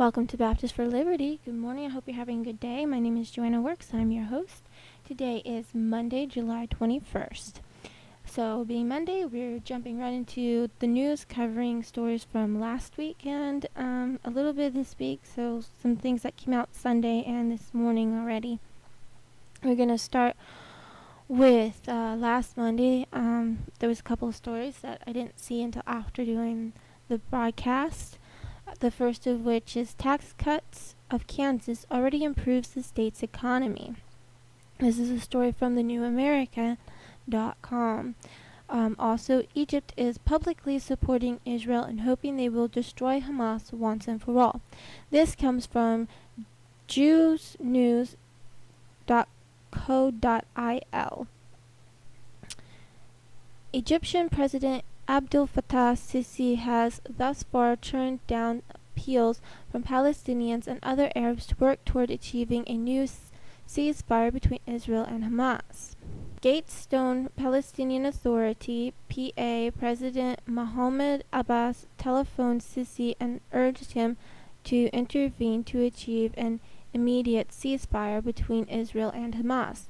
Welcome to Baptist for Liberty. Good morning. I hope you're having a good day. My name is Joanna Works. I'm your host. Today is Monday, July 21st. So, being Monday, we're jumping right into the news, covering stories from last week and a little bit this week. So, some things that came out Sunday and this morning already. We're going to start with last Monday. There was a couple of stories that I didn't see until after doing the broadcast. The first of which is tax cuts of Kansas already improves the state's economy. This is a story from the newamerican.com. Also, Egypt is publicly supporting Israel and hoping they will destroy Hamas once and for all. This comes from jewsnews.co.il. Egyptian President Abdel Fattah Sisi has thus far turned down appeals from Palestinians and other Arabs to work toward achieving a new ceasefire between Israel and Hamas. Gatestone Palestinian Authority (PA) President Mahmoud Abbas telephoned Sisi and urged him to intervene to achieve an immediate ceasefire between Israel and Hamas.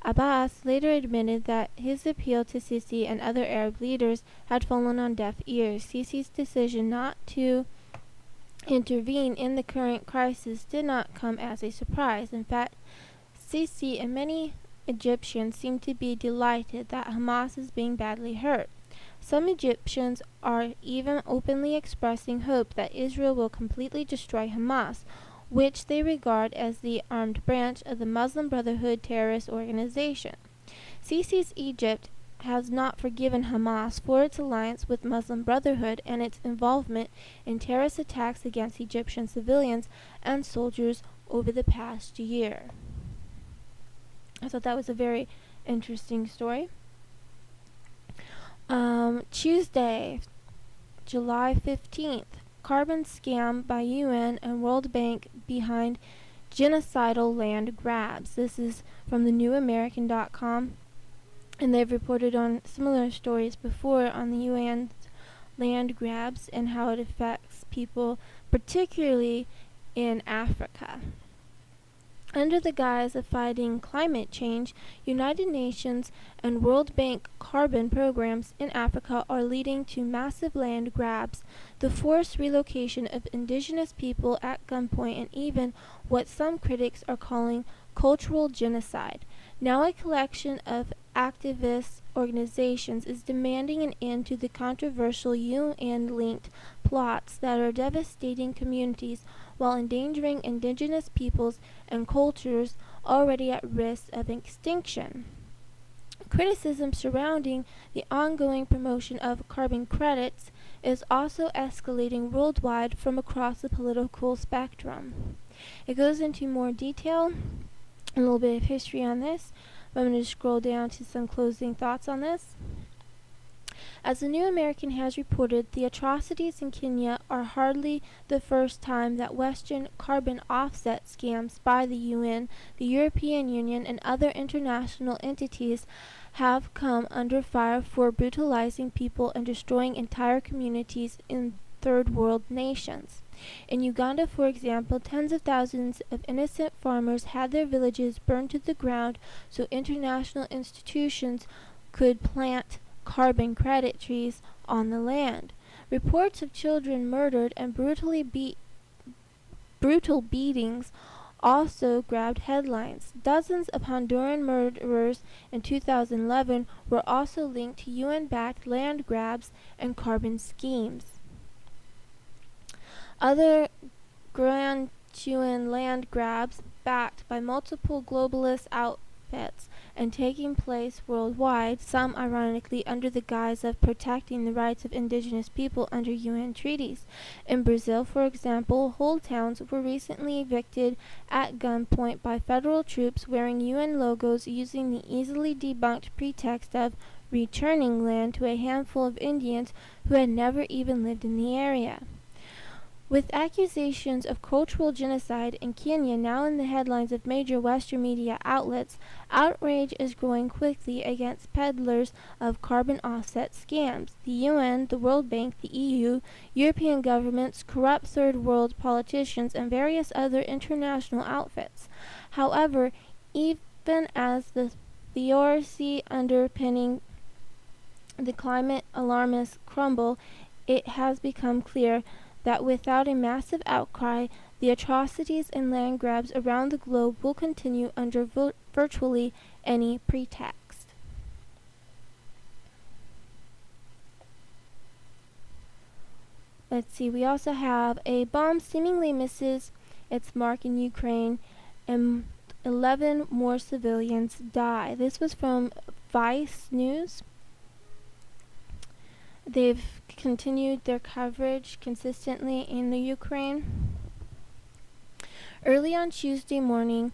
Abbas later admitted that his appeal to Sisi and other Arab leaders had fallen on deaf ears. Sisi's decision not to intervene in the current crisis did not come as a surprise. In fact, Sisi and many Egyptians seem to be delighted that Hamas is being badly hurt. Some Egyptians are even openly expressing hope that Israel will completely destroy Hamas, which they regard as the armed branch of the Muslim Brotherhood terrorist organization. Sisi's Egypt has not forgiven Hamas for its alliance with Muslim Brotherhood and its involvement in terrorist attacks against Egyptian civilians and soldiers over the past year. I thought that was a very interesting story. Tuesday, July 15th. Carbon scam by UN and World Bank behind genocidal land grabs. This is from the newamerican.com, and they've reported on similar stories before on the UN's land grabs and how it affects people, particularly in Africa. Under the guise of fighting climate change, United Nations and World Bank carbon programs in Africa are leading to massive land grabs, the forced relocation of indigenous people at gunpoint, and even what some critics are calling cultural genocide. Now a collection of activist organizations is demanding an end to the controversial UN-linked plots that are devastating communities while endangering indigenous peoples and cultures already at risk of extinction. Criticism surrounding the ongoing promotion of carbon credits is also escalating worldwide from across the political spectrum. It goes into more detail, a little bit of history on this, but I'm going to scroll down to some closing thoughts on this. As the New American has reported, the atrocities in Kenya are hardly the first time that Western carbon offset scams by the UN, the European Union, and other international entities have come under fire for brutalizing people and destroying entire communities in third world nations. In Uganda, for example, tens of thousands of innocent farmers had their villages burned to the ground so international institutions could plant carbon credit trees on the land. Reports of children murdered and brutal beatings also grabbed headlines. Dozens of Honduran murderers in 2011 were also linked to UN-backed land grabs and carbon schemes. Other gargantuan land grabs backed by multiple globalist outfits and taking place worldwide, some ironically under the guise of protecting the rights of indigenous people under UN treaties. In Brazil, for example, whole towns were recently evicted at gunpoint by federal troops wearing UN logos using the easily debunked pretext of returning land to a handful of Indians who had never even lived in the area. With accusations of cultural genocide in Kenya now in the headlines of major Western media outlets, outrage is growing quickly against peddlers of carbon offset scams. The UN, the World Bank, the EU, European governments, corrupt third world politicians, and various other international outfits. However, even as the theocracy underpinning the climate alarmists crumble, it has become clear that without a massive outcry, the atrocities and land grabs around the globe will continue under virtually any pretext. Let's see, we also have a bomb seemingly misses its mark in Ukraine and 11 more civilians die. This was from Vice News. They've continued their coverage consistently in the Ukraine. Early on Tuesday morning,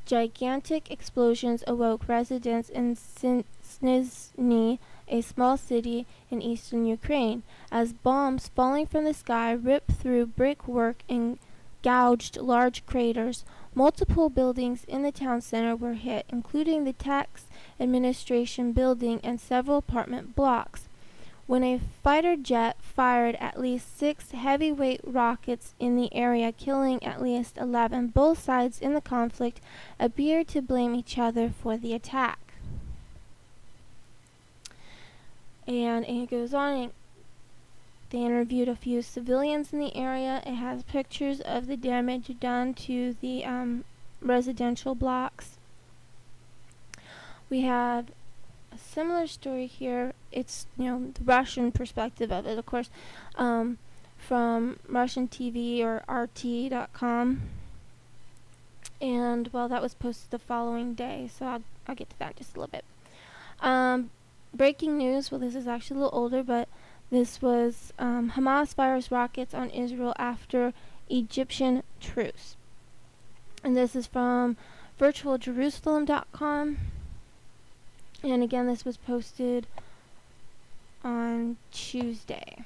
gigantic explosions awoke residents in Snizhny, a small city in eastern Ukraine, as bombs falling from the sky ripped through brickwork and gouged large craters. Multiple buildings in the town center were hit, including the tax administration building and several apartment blocks, when a fighter jet fired at least 6 heavyweight rockets in the area, killing at least 11. Both sides in the conflict appeared to blame each other for the attack. And it goes on. They interviewed a few civilians in the area. It has pictures of the damage done to the residential blocks. We have a similar story here. It's, the Russian perspective of it, of course, from Russian TV or RT.com. And, that was posted the following day, so I'll get to that in just a little bit. Breaking news, this is actually a little older, but this was Hamas fires rockets on Israel after Egyptian truce. And this is from virtualjerusalem.com. And again, this was posted on Tuesday.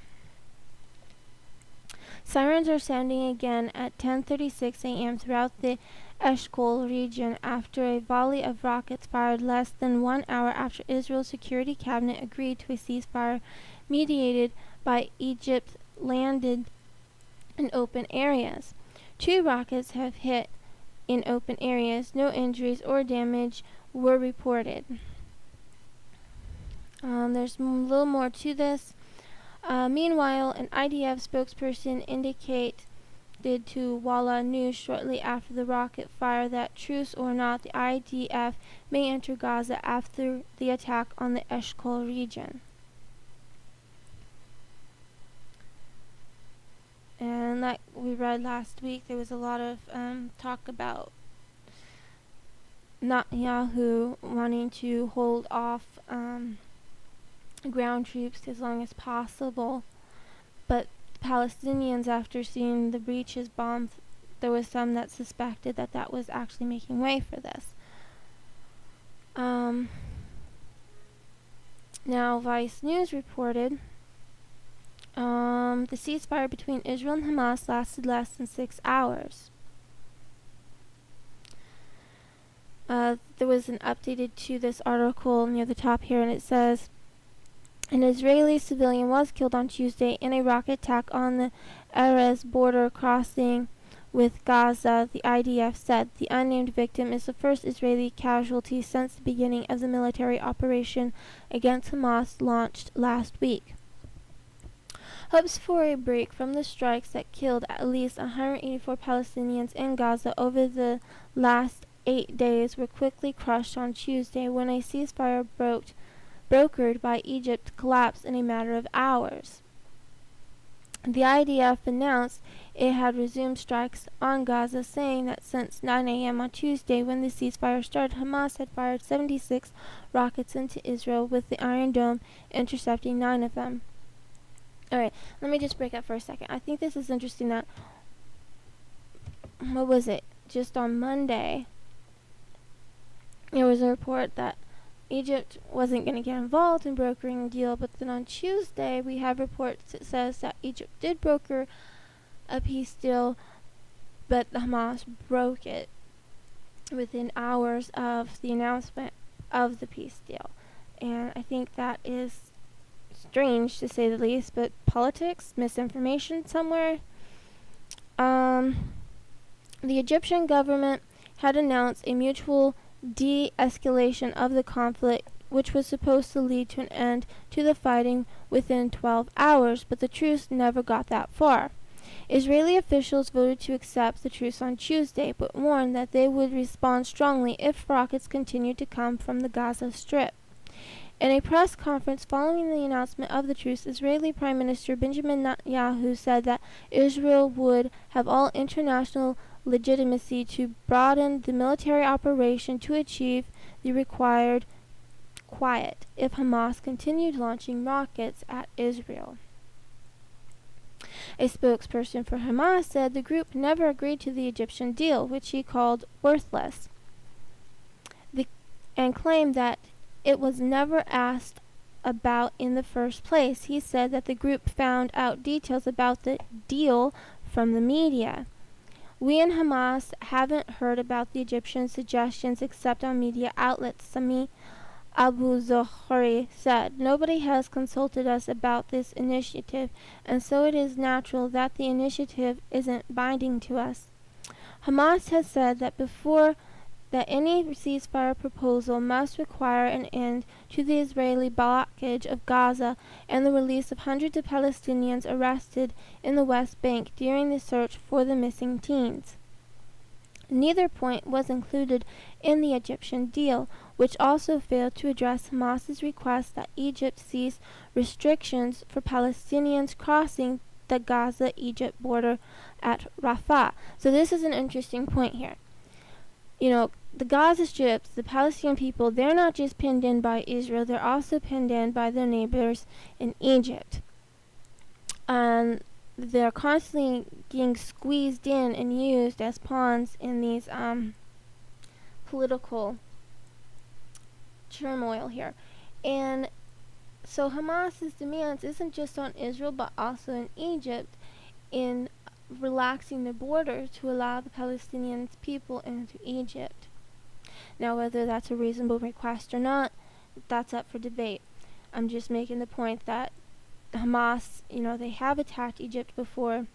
Sirens are sounding again at 10:36 a.m. throughout the Eshkol region after a volley of rockets fired less than 1 hour after Israel's Security Cabinet agreed to a ceasefire mediated by Egypt landed in open areas. 2 rockets have hit in open areas. No injuries or damage were reported. There's a little more to this. Meanwhile, an IDF spokesperson indicated to Walla News shortly after the rocket fire that, truce or not, the IDF may enter Gaza after the attack on the Eshkol region. And like we read last week, there was a lot of talk about Netanyahu wanting to hold off ground troops as long as possible, but Palestinians, after seeing the breaches bombed, there was some that suspected that was actually making way for this. Now, Vice News reported the ceasefire between Israel and Hamas lasted less than 6 hours. There was an updated to this article near the top here, and it says, an Israeli civilian was killed on Tuesday in a rocket attack on the Erez border crossing with Gaza, the IDF said. The unnamed victim is the first Israeli casualty since the beginning of the military operation against Hamas launched last week. Hopes for a break from the strikes that killed at least 184 Palestinians in Gaza over the last 8 days were quickly crushed on Tuesday when a ceasefire brokered by Egypt collapsed in a matter of hours. The IDF announced it had resumed strikes on Gaza, saying that since 9 a.m. on Tuesday, when the ceasefire started, Hamas had fired 76 rockets into Israel, with the Iron Dome intercepting 9 of them. Alright, let me just break up for a second. I think this is interesting that, just on Monday, there was a report that Egypt wasn't going to get involved in brokering a deal, but then on Tuesday we have reports that says that Egypt did broker a peace deal, but Hamas broke it within hours of the announcement of the peace deal. And I think that is strange, to say the least, but politics, misinformation somewhere. The Egyptian government had announced a mutual de-escalation of the conflict, which was supposed to lead to an end to the fighting within 12 hours, but the truce never got that far. Israeli officials voted to accept the truce on Tuesday, but warned that they would respond strongly if rockets continued to come from the Gaza Strip. In a press conference following the announcement of the truce, Israeli Prime Minister Benjamin Netanyahu said that Israel would have all international legitimacy to broaden the military operation to achieve the required quiet if Hamas continued launching rockets at Israel. A spokesperson for Hamas said the group never agreed to the Egyptian deal, which he called worthless, and claimed that it was never asked about in the first place. He said that the group found out details about the deal from the media. We in Hamas haven't heard about the Egyptian suggestions except on media outlets, Sami Abu Zohri said. Nobody has consulted us about this initiative, and so it is natural that the initiative isn't binding to us. Hamas has said that any ceasefire proposal must require an end to the Israeli blockade of Gaza and the release of hundreds of Palestinians arrested in the West Bank during the search for the missing teens. Neither point was included in the Egyptian deal, which also failed to address Hamas's request that Egypt cease restrictions for Palestinians crossing the Gaza-Egypt border at Rafah. So this is an interesting point here. The Gaza Strip, the Palestinian people, they're not just pinned in by Israel, they're also pinned in by their neighbors in Egypt. And they're constantly getting squeezed in and used as pawns in these political turmoil here. And so Hamas's demands isn't just on Israel but also in Egypt in relaxing the border to allow the Palestinian people into Egypt. Now, whether that's a reasonable request or not, that's up for debate. I'm just making the point that Hamas, they have attacked Egypt before.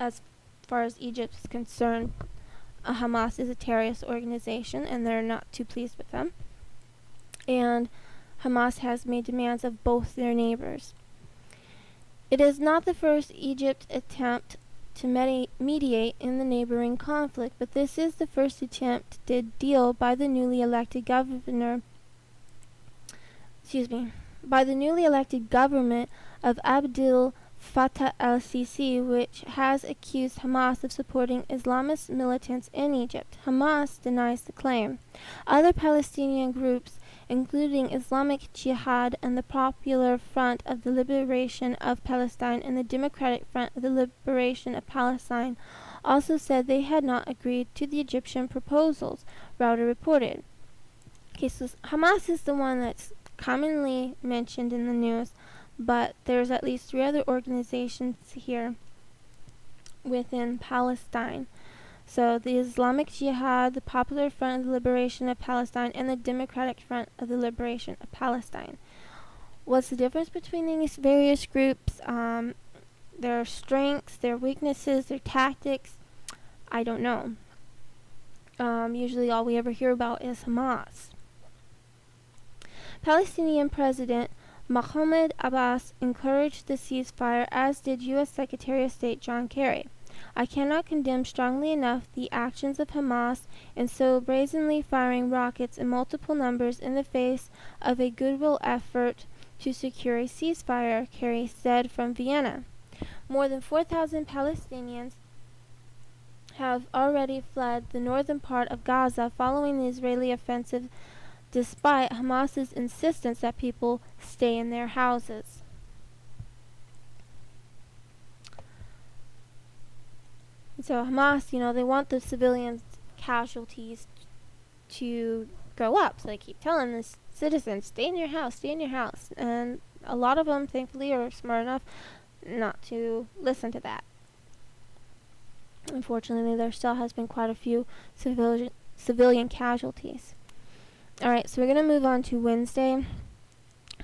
As far as Egypt is concerned, Hamas is a terrorist organization and they're not too pleased with them. And Hamas has made demands of both their neighbors. It is not the first Egypt attempt to mediate in the neighboring conflict, but this is the first attempted deal by the newly elected government of Abdel Fattah el-Sisi, which has accused Hamas of supporting Islamist militants in Egypt. Hamas denies the claim. Other Palestinian groups, including Islamic Jihad and the Popular Front of the Liberation of Palestine and the Democratic Front of the Liberation of Palestine, also said they had not agreed to the Egyptian proposals, Router reported. Okay, so Hamas is the one that's commonly mentioned in the news, but there's at least 3 other organizations here within Palestine. So the Islamic Jihad, the Popular Front of the Liberation of Palestine, and the Democratic Front of the Liberation of Palestine. What's the difference between these various groups? Their strengths, their weaknesses, their tactics, I don't know. Usually all we ever hear about is Hamas. Palestinian President Mahmoud Abbas encouraged the ceasefire, as did U.S. Secretary of State John Kerry. I cannot condemn strongly enough the actions of Hamas in so brazenly firing rockets in multiple numbers in the face of a goodwill effort to secure a ceasefire, Kerry said from Vienna. More than 4,000 Palestinians have already fled the northern part of Gaza following the Israeli offensive, despite Hamas's insistence that people stay in their houses. So Hamas, they want the civilians' casualties to go up. So they keep telling the citizens, stay in your house, stay in your house. And a lot of them, thankfully, are smart enough not to listen to that. Unfortunately, there still has been quite a few civilian casualties. Alright, so we're going to move on to Wednesday,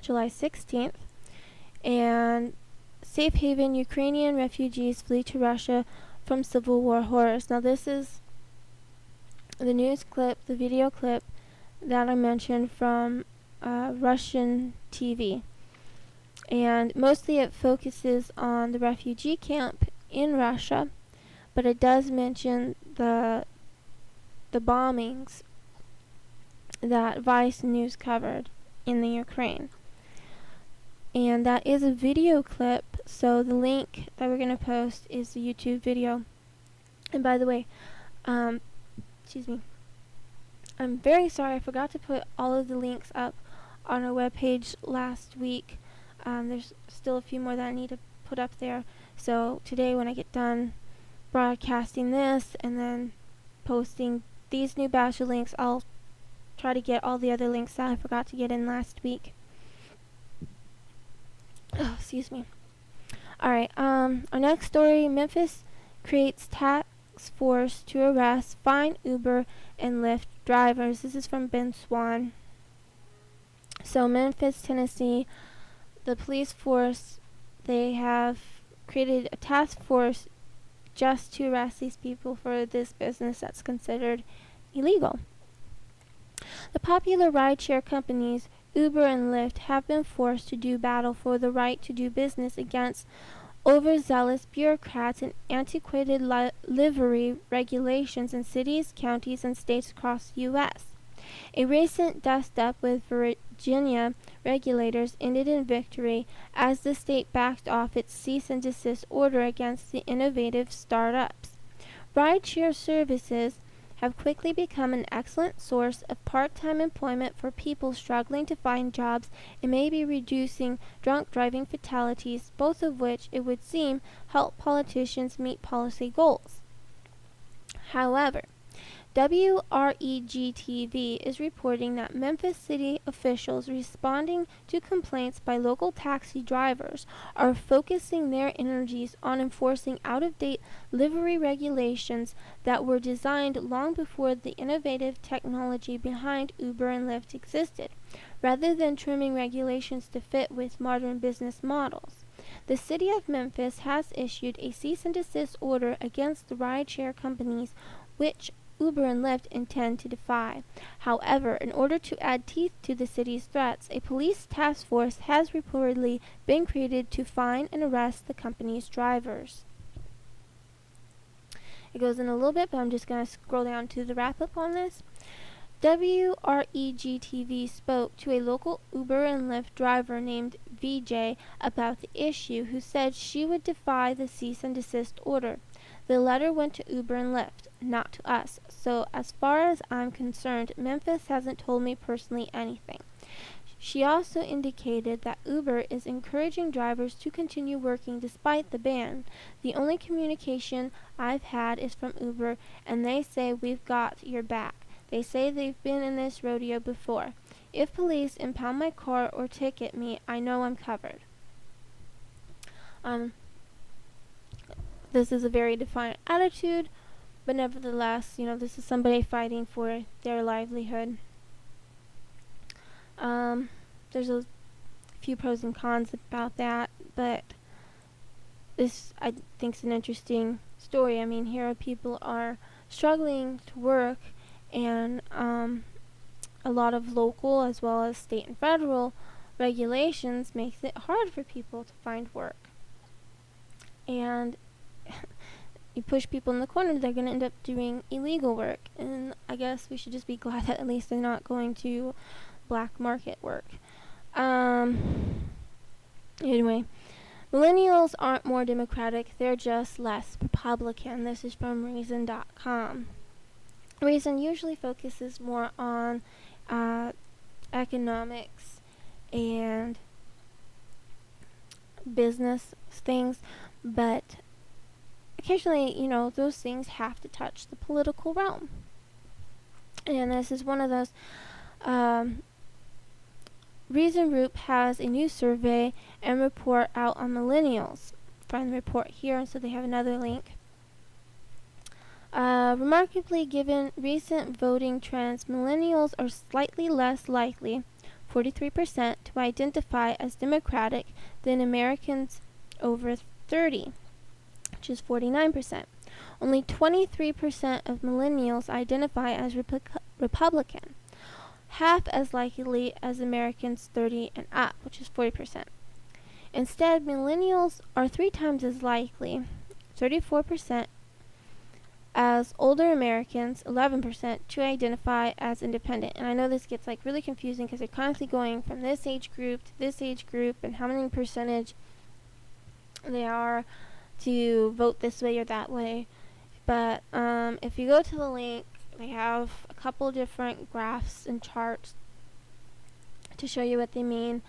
July 16th. And safe haven Ukrainian refugees flee to Russia from civil war horrors. Now this is the news clip, the video clip that I mentioned from Russian TV. And mostly it focuses on the refugee camp in Russia, but it does mention the bombings that Vice News covered in the Ukraine. And that is a video clip, so the link that we're going to post is the YouTube video. And by the way, excuse me, I'm very sorry, I forgot to put all of the links up on our webpage last week. There's still a few more that I need to put up there. So today when I get done broadcasting this and then posting these new batch of links, I'll try to get all the other links that I forgot to get in last week. Oh, excuse me. Alright, our next story, Memphis creates task force to arrest, fine Uber and Lyft drivers. This is from Ben Swan. So Memphis, Tennessee, the police force, they have created a task force just to arrest these people for this business that's considered illegal. The popular rideshare companies Uber and Lyft have been forced to do battle for the right to do business against overzealous bureaucrats and antiquated livery regulations in cities, counties, and states across the U.S. A recent dust-up with Virginia regulators ended in victory as the state backed off its cease and desist order against the innovative startups. Rideshare services have quickly become an excellent source of part-time employment for people struggling to find jobs and may be reducing drunk driving fatalities, both of which, it would seem, help politicians meet policy goals. However, WREG-TV is reporting that Memphis city officials responding to complaints by local taxi drivers are focusing their energies on enforcing out-of-date livery regulations that were designed long before the innovative technology behind Uber and Lyft existed, rather than trimming regulations to fit with modern business models. The city of Memphis has issued a cease and desist order against the rideshare companies, which Uber and Lyft intend to defy. However, in order to add teeth to the city's threats, a police task force has reportedly been created to find and arrest the company's drivers. It goes in a little bit, but I'm just going to scroll down to the wrap-up on this. WREG-TV spoke to a local Uber and Lyft driver named VJ about the issue, who said she would defy the cease and desist order. The letter went to Uber and Lyft, not to us, so as far as I'm concerned, Memphis hasn't told me personally anything. She also indicated that Uber is encouraging drivers to continue working despite the ban. The only communication I've had is from Uber, and they say we've got your back. They say they've been in this rodeo before. If police impound my car or ticket me, I know I'm covered. This is a very defiant attitude, but nevertheless, this is somebody fighting for their livelihood. There's a few pros and cons about that, but this, I think, is an interesting story. I mean, here people are struggling to work, and a lot of local as well as state and federal regulations makes it hard for people to find work. And you push people in the corner, they're going to end up doing illegal work. And I guess we should just be glad that at least they're not going to black market work. Anyway, millennials aren't more democratic, they're just less Republican. This is from Reason.com. Reason usually focuses more on economics and business things, but occasionally, those things have to touch the political realm. And this is one of those. Reason Group has a new survey and report out on millennials. Find the report here, and so they have another link. Remarkably, given recent voting trends, millennials are slightly less likely, 43%, to identify as Democratic than Americans over 30, which is 49%. Only 23% of millennials identify as Republican, half as likely as Americans 30 and up, which is 40%. Instead, millennials are 3 times as likely, 34%, as older Americans, 11%, to identify as independent. And I know this gets really confusing because they're constantly going from this age group to this age group and how many percentage they are to vote this way or that way. But if you go to the link, they have a couple different graphs and charts to show you what they mean.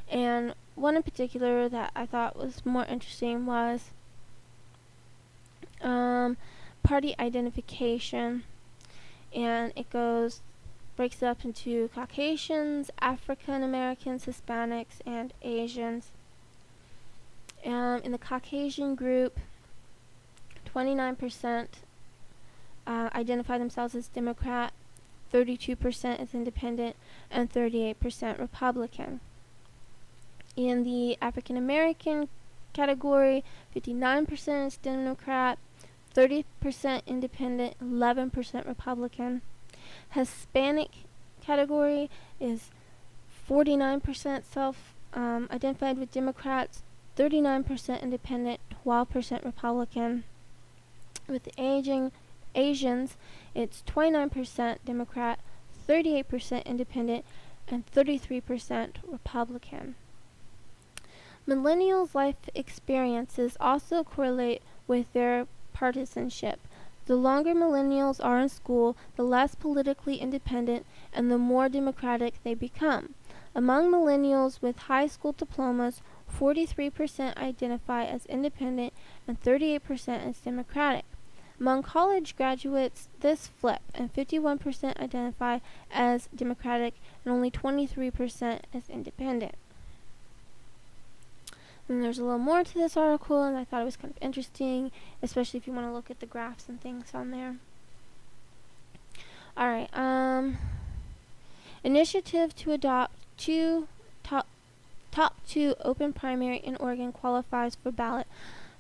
And one in particular that I thought was more interesting was party identification, and it breaks it up into Caucasians, African Americans, Hispanics, and Asians. In the Caucasian group, 29% identify themselves as Democrat, 32% as independent, and 38% Republican. In the African American category, 59% is Democrat, 30% independent, 11% Republican. Hispanic category is 49% self-identified with Democrats, 39% independent, 12% Republican. With the Asians, it's 29% Democrat, 38% independent, and 33% Republican. Millennials' life experiences also correlate with their partisanship. The longer millennials are in school, the less politically independent and the more democratic they become. Among millennials with high school diplomas, 43% identify as independent and 38% as democratic. Among college graduates, this flipped, and 51% identify as democratic and only 23% as independent. And there's a little more to this article, and I thought it was kind of interesting, especially if you want to look at the graphs and things on there. Alright, initiative to adopt top 2 open primary in Oregon qualifies for ballot.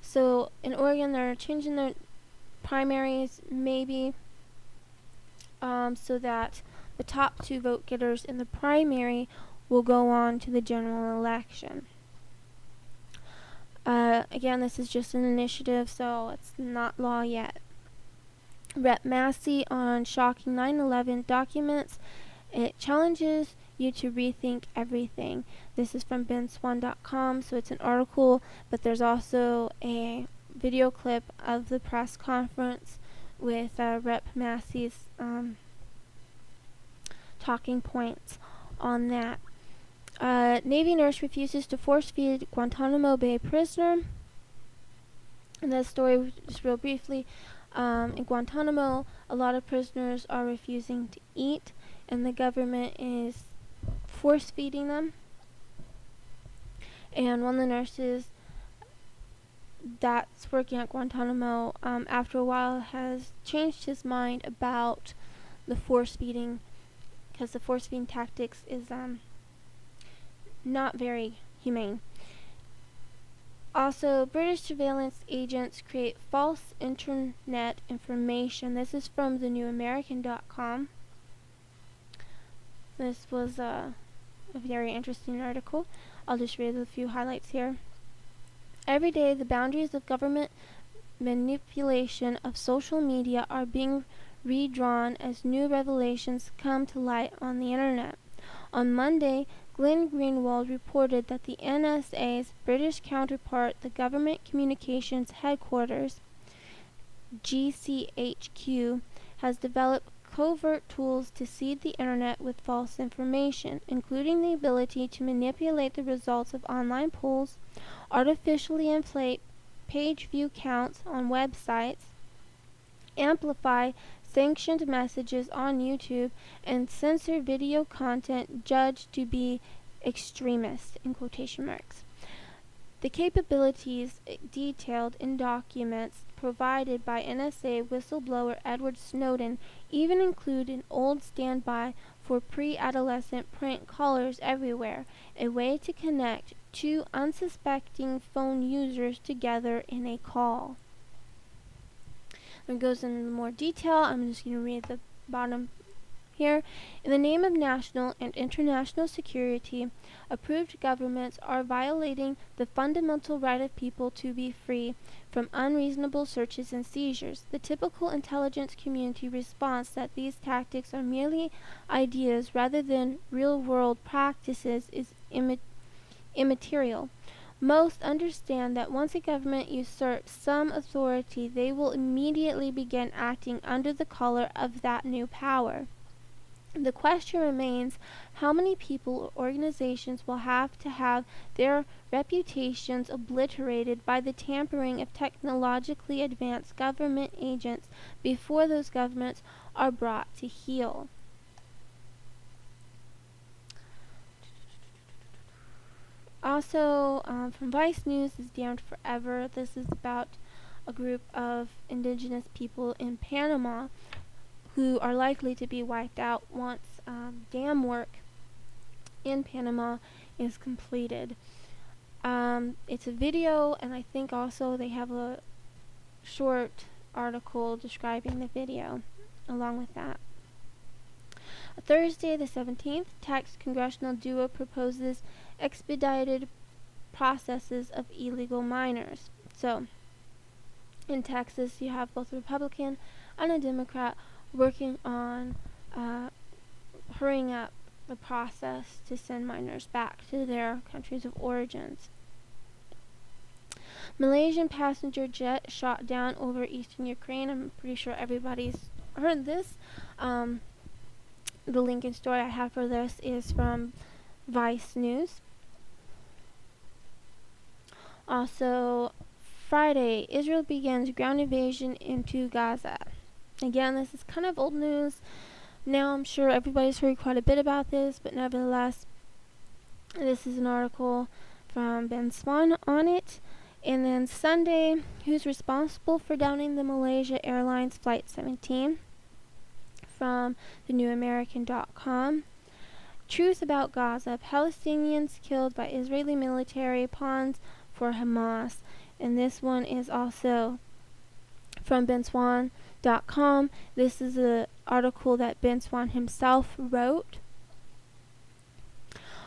So in Oregon, they're changing their primaries, maybe, so that the top 2 vote getters in the primary will go on to the general election. Again, this is just an initiative, so it's not law yet. Rep. Massie on shocking 9/11 documents. It challenges you to rethink everything. This is from benswan.com, so it's an article, but there's also a video clip of the press conference with Rep. Massie's talking points on that. Navy nurse refuses to force-feed Guantanamo Bay prisoner. And that story, just real briefly, in Guantanamo, a lot of prisoners are refusing to eat, and the government is force-feeding them. And one of the nurses that's working at Guantanamo, after a while, has changed his mind about the force-feeding, because the force-feeding tactics is not very humane. Also, British surveillance agents create false internet information. This is from thenewamerican.com. This was a very interesting article. I'll just read a few highlights here. Every day, the boundaries of government manipulation of social media are being redrawn as new revelations come to light on the internet. On Monday, Glenn Greenwald reported that the NSA's British counterpart, the Government Communications Headquarters, GCHQ, has developed covert tools to seed the internet with false information, including the ability to manipulate the results of online polls, artificially inflate page view counts on websites, amplify sanctioned messages on YouTube, and censor video content judged to be extremist, in quotation marks. The capabilities detailed in documents provided by NSA whistleblower Edward Snowden even include an old standby for pre-adolescent prank callers everywhere, a way to connect two unsuspecting phone users together in a call. It goes into more detail. I'm just going to read the bottom here. In the name of national and international security, approved governments are violating the fundamental right of people to be free from unreasonable searches and seizures. The typical intelligence community response that these tactics are merely ideas rather than real-world practices is immaterial. Most understand that once a government usurps some authority, they will immediately begin acting under the color of that new power. The question remains how many people or organizations will have to have their reputations obliterated by the tampering of technologically advanced government agents before those governments are brought to heel. Also, from Vice News is Damned Forever. This is about a group of indigenous people in Panama who are likely to be wiped out once dam work in Panama is completed. It's a video, and I think also they have a short article describing the video along with that. Thursday the 17th, Texas congressional duo proposes expedited processes of illegal miners. So, in Texas, you have both a Republican and a Democrat working on hurrying up the process to send miners back to their countries of origins. Malaysian passenger jet shot down over eastern Ukraine. I'm pretty sure everybody's heard this. The link and story I have for this is from Vice News. Also, Friday, Israel begins ground invasion into Gaza. Again, this is kind of old news. Now I'm sure everybody's heard quite a bit about this, but nevertheless, this is an article from Ben Swan on it. And then Sunday, who's responsible for downing the Malaysia Airlines Flight 17? From thenewamerican.com. Truce about Gaza. Palestinians killed by Israeli military pawns for Hamas. And this one is also from benswan.com. This is an article that Ben Swan himself wrote.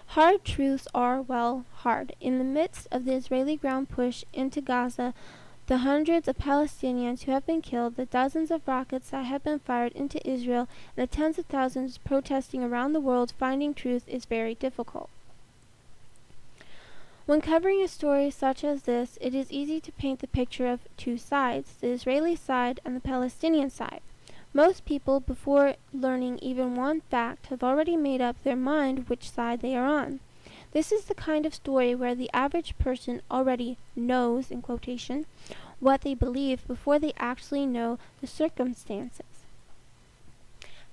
Hard truths are, well, hard. In the midst of the Israeli ground push into Gaza, the hundreds of Palestinians who have been killed, the dozens of rockets that have been fired into Israel, and the tens of thousands protesting around the world, finding truth is very difficult. When covering a story such as this, it is easy to paint the picture of two sides, the Israeli side and the Palestinian side. Most people, before learning even one fact, have already made up their mind which side they are on. This is the kind of story where the average person already knows, in quotation, what they believe before they actually know the circumstances.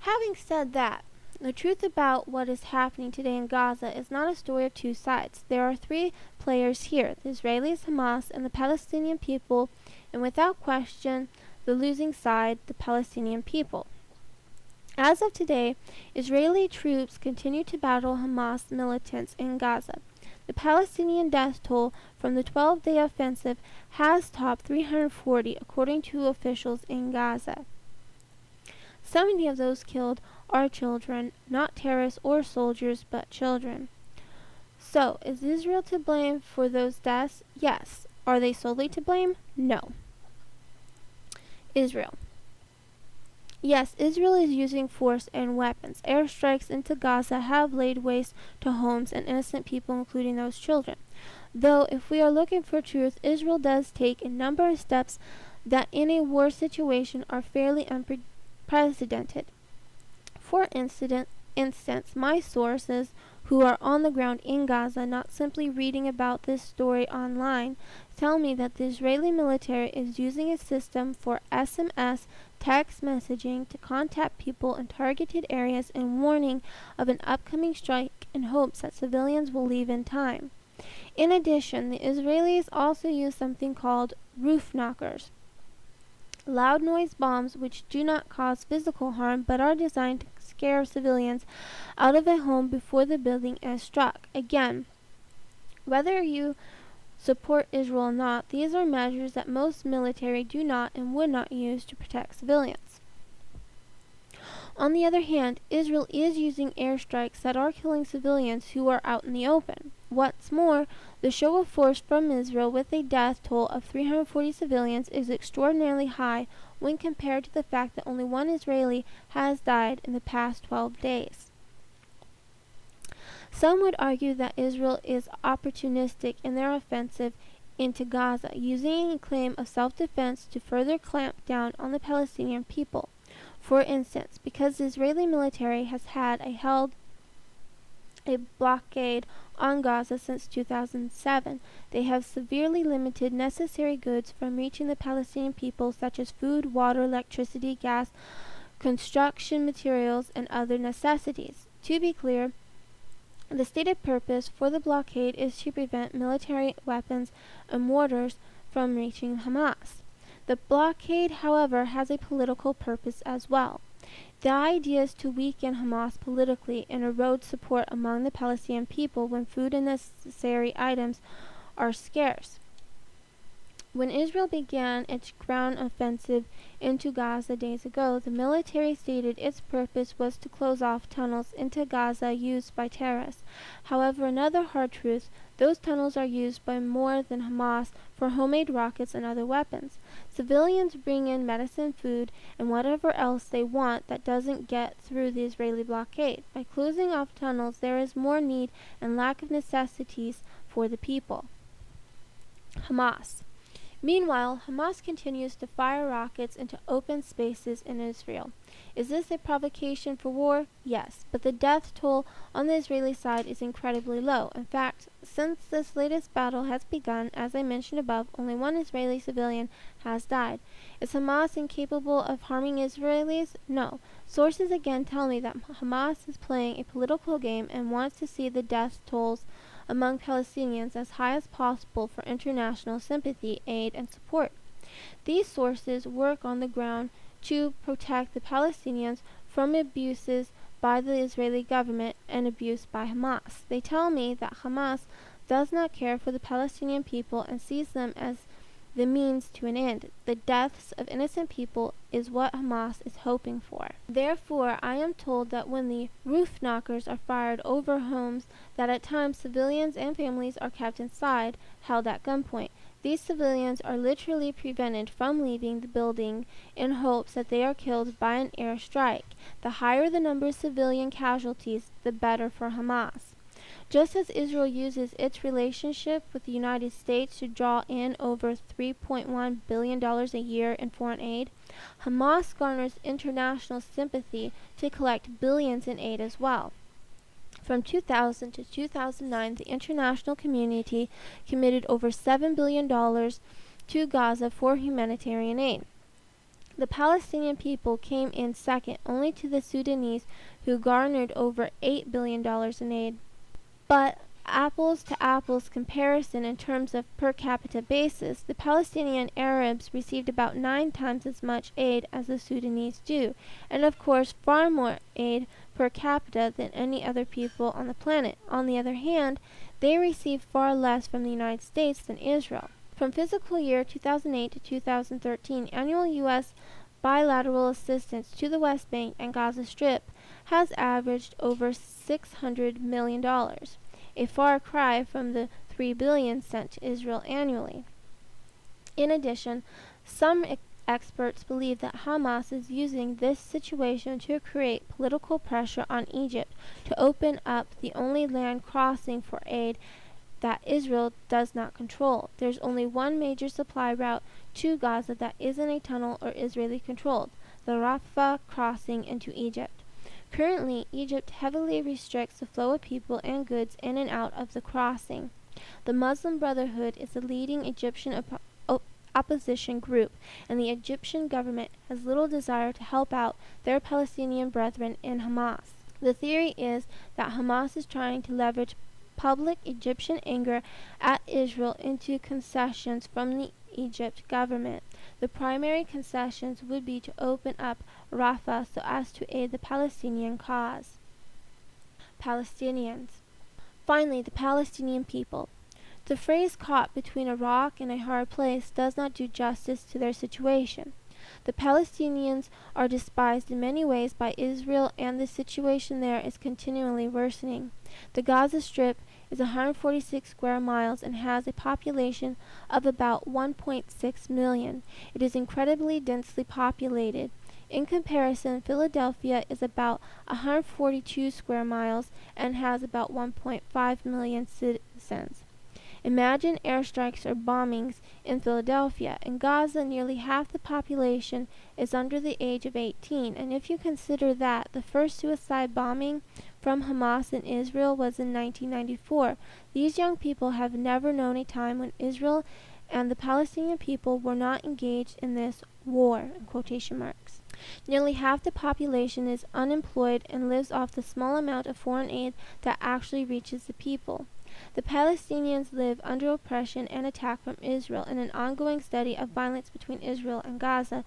Having said that, the truth about what is happening today in Gaza is not a story of two sides. There are three players here, the Israelis, Hamas, and the Palestinian people, and without question, the losing side, the Palestinian people. As of today, Israeli troops continue to battle Hamas militants in Gaza. The Palestinian death toll from the 12-day offensive has topped 340, according to officials in Gaza. 70 of those killed are children, not terrorists or soldiers, but children. So, is Israel to blame for those deaths? Yes. Are they solely to blame? No. Israel. Yes, Israel is using force and weapons. Airstrikes into Gaza have laid waste to homes and innocent people, including those children. Though, if we are looking for truth, Israel does take a number of steps that in a war situation are fairly unprecedented. For instance, my sources, who are on the ground in Gaza, not simply reading about this story online, tell me that the Israeli military is using a system for SMS text messaging to contact people in targeted areas and warning of an upcoming strike in hopes that civilians will leave in time. In addition, the Israelis also use something called roof knockers, loud noise bombs which do not cause physical harm but are designed to scare civilians out of a home before the building is struck. Again, whether you support Israel or not, these are measures that most military do not and would not use to protect civilians. On the other hand, Israel is using airstrikes that are killing civilians who are out in the open. What's more, the show of force from Israel with a death toll of 340 civilians is extraordinarily high when compared to the fact that only one Israeli has died in the past 12 days. Some would argue that Israel is opportunistic in their offensive into Gaza, using a claim of self-defense to further clamp down on the Palestinian people. For instance, because the Israeli military has held a blockade on Gaza since 2007, they have severely limited necessary goods from reaching the Palestinian people, such as food, water, electricity, gas, construction materials, and other necessities. To be clear, the stated purpose for the blockade is to prevent military weapons and mortars from reaching Hamas. The blockade, however, has a political purpose as well. The idea is to weaken Hamas politically and erode support among the Palestinian people when food and necessary items are scarce. When Israel began its ground offensive into Gaza days ago, the military stated its purpose was to close off tunnels into Gaza used by terrorists. However, another hard truth, those tunnels are used by more than Hamas for homemade rockets and other weapons. Civilians bring in medicine, food, and whatever else they want that doesn't get through the Israeli blockade. By closing off tunnels, there is more need and lack of necessities for the people. Hamas. Meanwhile, Hamas continues to fire rockets into open spaces in Israel. Is this a provocation for war? Yes, but the death toll on the Israeli side is incredibly low. In fact, since this latest battle has begun, as I mentioned above, only one Israeli civilian has died. Is Hamas incapable of harming Israelis? No. Sources again tell me that Hamas is playing a political game and wants to see the death tolls among Palestinians as high as possible for international sympathy, aid, and support. These sources work on the ground to protect the Palestinians from abuses by the Israeli government and abuse by Hamas. They tell me that Hamas does not care for the Palestinian people and sees them as the means to an end. The deaths of innocent people is what Hamas is hoping for. Therefore, I am told that when the roof knockers are fired over homes, that at times civilians and families are kept inside, held at gunpoint. These civilians are literally prevented from leaving the building in hopes that they are killed by an airstrike. The higher the number of civilian casualties, the better for Hamas. Just as Israel uses its relationship with the United States to draw in over $3.1 billion a year in foreign aid, Hamas garners international sympathy to collect billions in aid as well. From 2000 to 2009, the international community committed over $7 billion to Gaza for humanitarian aid. The Palestinian people came in second only to the Sudanese, who garnered over $8 billion in aid. But apples to apples comparison in terms of per capita basis, the Palestinian Arabs received about 9 times as much aid as the Sudanese do, and of course far more aid per capita than any other people on the planet. On the other hand, they receive far less from the United States than Israel. From fiscal year 2008 to 2013, annual U.S. bilateral assistance to the West Bank and Gaza Strip has averaged over $600 million, a far cry from the $3 billion sent to Israel annually. In addition, some experts believe that Hamas is using this situation to create political pressure on Egypt to open up the only land crossing for aid that Israel does not control. There's only one major supply route to Gaza that isn't a tunnel or Israeli controlled, the Rafah crossing into Egypt. Currently, Egypt heavily restricts the flow of people and goods in and out of the crossing. The Muslim Brotherhood is the leading Egyptian opposition group, and the Egyptian government has little desire to help out their Palestinian brethren in Hamas. The theory is that Hamas is trying to leverage public Egyptian anger at Israel into concessions from the Egypt government. The primary concessions would be to open up Rafah so as to aid the Palestinian cause. Palestinians. Finally, the Palestinian people. The phrase caught between a rock and a hard place does not do justice to their situation. The Palestinians are despised in many ways by Israel, and the situation there is continually worsening. The Gaza Strip is 146 square miles and has a population of about 1.6 million. It is incredibly densely populated. In comparison, Philadelphia is about 142 square miles and has about 1.5 million citizens. Imagine airstrikes or bombings in Philadelphia. In Gaza, nearly half the population is under the age of 18, and if you consider that the first suicide bombing from Hamas in Israel was in 1994, these young people have never known a time when Israel and the Palestinian people were not engaged in this war, in quotation marks. Nearly half the population is unemployed and lives off the small amount of foreign aid that actually reaches the people. The Palestinians live under oppression and attack from Israel. In an ongoing study of violence between Israel and Gaza,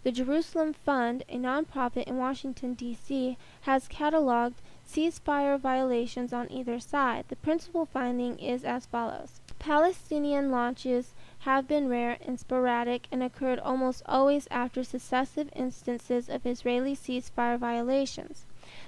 the Jerusalem Fund, a nonprofit in Washington, D.C., has cataloged ceasefire violations on either side. The principal finding is as follows. Palestinian launches have been rare and sporadic and occurred almost always after successive instances of Israeli ceasefire violations.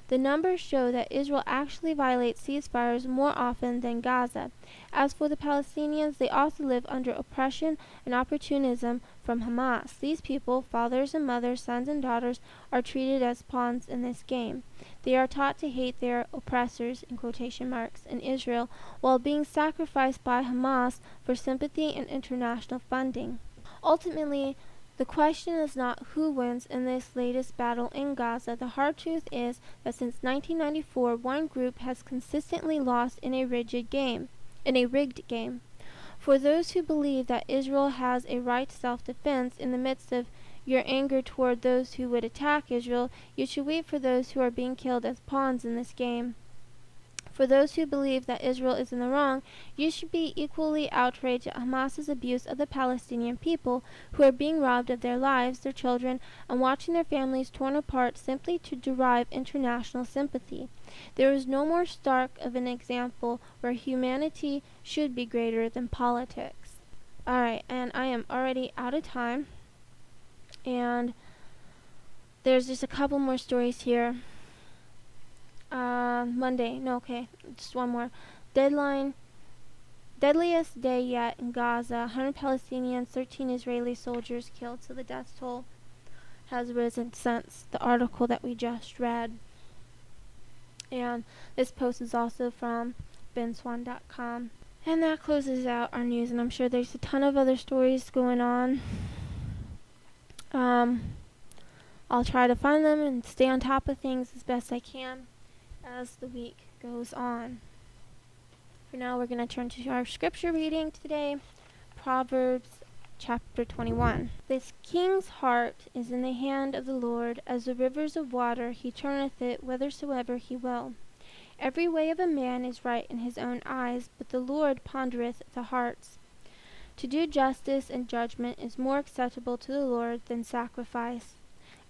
The numbers show that Israel actually violates ceasefires more often than Gaza. As for the Palestinians, they also live under oppression and opportunism from Hamas. These people, fathers and mothers, sons and daughters, are treated as pawns in this game. They are taught to hate their oppressors, in quotation marks, in Israel, while being sacrificed by Hamas for sympathy and international funding. Ultimately, the question is not who wins in this latest battle in Gaza. The hard truth is that since 1994, one group has consistently lost in a rigged game. For those who believe that Israel has a right to self-defense, in the midst of your anger toward those who would attack Israel, you should weep for those who are being killed as pawns in this game. For those who believe that Israel is in the wrong, you should be equally outraged at Hamas's abuse of the Palestinian people, who are being robbed of their lives, their children, and watching their families torn apart simply to derive international sympathy. There is no more stark of an example where humanity should be greater than politics. Alright, and I am already out of time, and there's just a couple more stories here. Just one more. Deadliest day yet in Gaza. 100 Palestinians, 13 Israeli soldiers killed, so the death toll has risen since the article that we just read. And this post is also from benswan.com. And that closes out our news, and I'm sure there's a ton of other stories going on. I'll try to find them and stay on top of things as best I can as the week goes on. For now, we're going to turn to our scripture reading today, Proverbs chapter 21. This king's heart is in the hand of the Lord, as the rivers of water, he turneth it whithersoever he will. Every way of a man is right in his own eyes, but the Lord pondereth the hearts. To do justice and judgment is more acceptable to the Lord than sacrifice.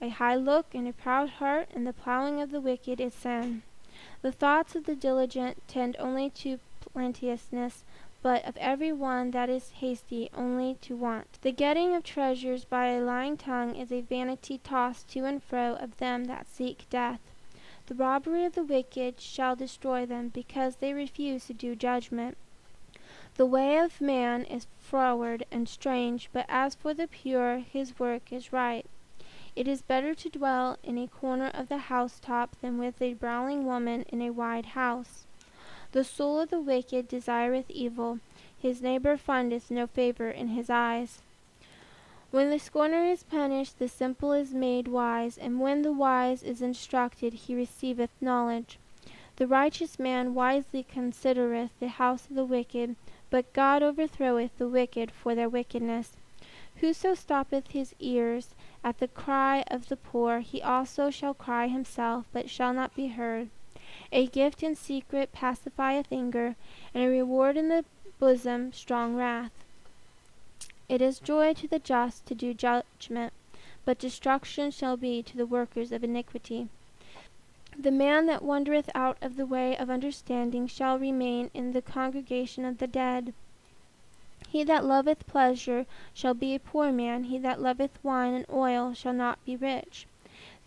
A high look and a proud heart, and the plowing of the wicked is sin. The thoughts of the diligent tend only to plenteousness, but of every one that is hasty only to want. The getting of treasures by a lying tongue is a vanity tossed to and fro of them that seek death. The robbery of the wicked shall destroy them, because they refuse to do judgment. The way of man is froward and strange, but as for the pure, his work is right. It is better to dwell in a corner of the housetop than with a brawling woman in a wide house. The soul of the wicked desireth evil, his neighbor findeth no favor in his eyes. When the scorner is punished, the simple is made wise, and when the wise is instructed, he receiveth knowledge. The righteous man wisely considereth the house of the wicked, but God overthroweth the wicked for their wickedness. Whoso stoppeth his ears at the cry of the poor, he also shall cry himself, but shall not be heard. A gift in secret pacifieth anger, and a reward in the bosom strong wrath. It is joy to the just to do judgment, but destruction shall be to the workers of iniquity. The man that wandereth out of the way of understanding shall remain in the congregation of the dead. He that loveth pleasure shall be a poor man, he that loveth wine and oil shall not be rich.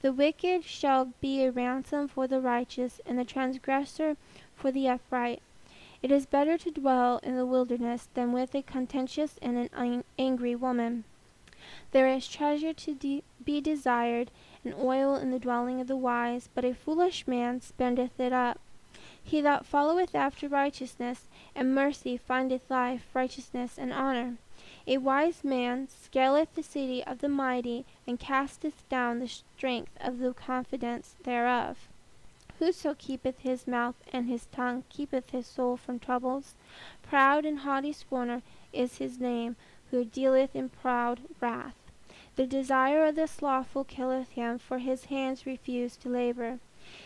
The wicked shall be a ransom for the righteous, and the transgressor for the upright. It is better to dwell in the wilderness than with a contentious and an angry woman. There is treasure to be desired, and oil in the dwelling of the wise, but a foolish man spendeth it up. He that followeth after righteousness and mercy findeth life, righteousness, and honor. A wise man scaleth the city of the mighty, and casteth down the strength of the confidence thereof. Whoso keepeth his mouth and his tongue keepeth his soul from troubles. Proud and haughty scorner is his name, who dealeth in proud wrath. The desire of the slothful killeth him, for his hands refuse to labor.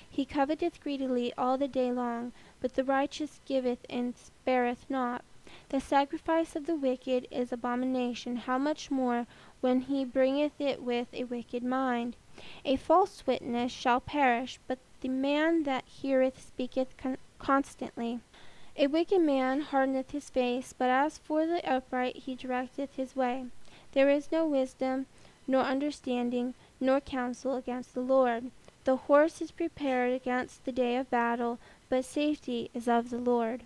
He coveteth greedily all the day long, but the righteous giveth and spareth not. The sacrifice of the wicked is abomination, how much more when he bringeth it with a wicked mind? A false witness shall perish, but the man that heareth speaketh constantly. A wicked man hardeneth his face, but as for the upright he directeth his way. There is no wisdom, nor understanding, nor counsel against the Lord. The horse is prepared against the day of battle, but safety is of the Lord.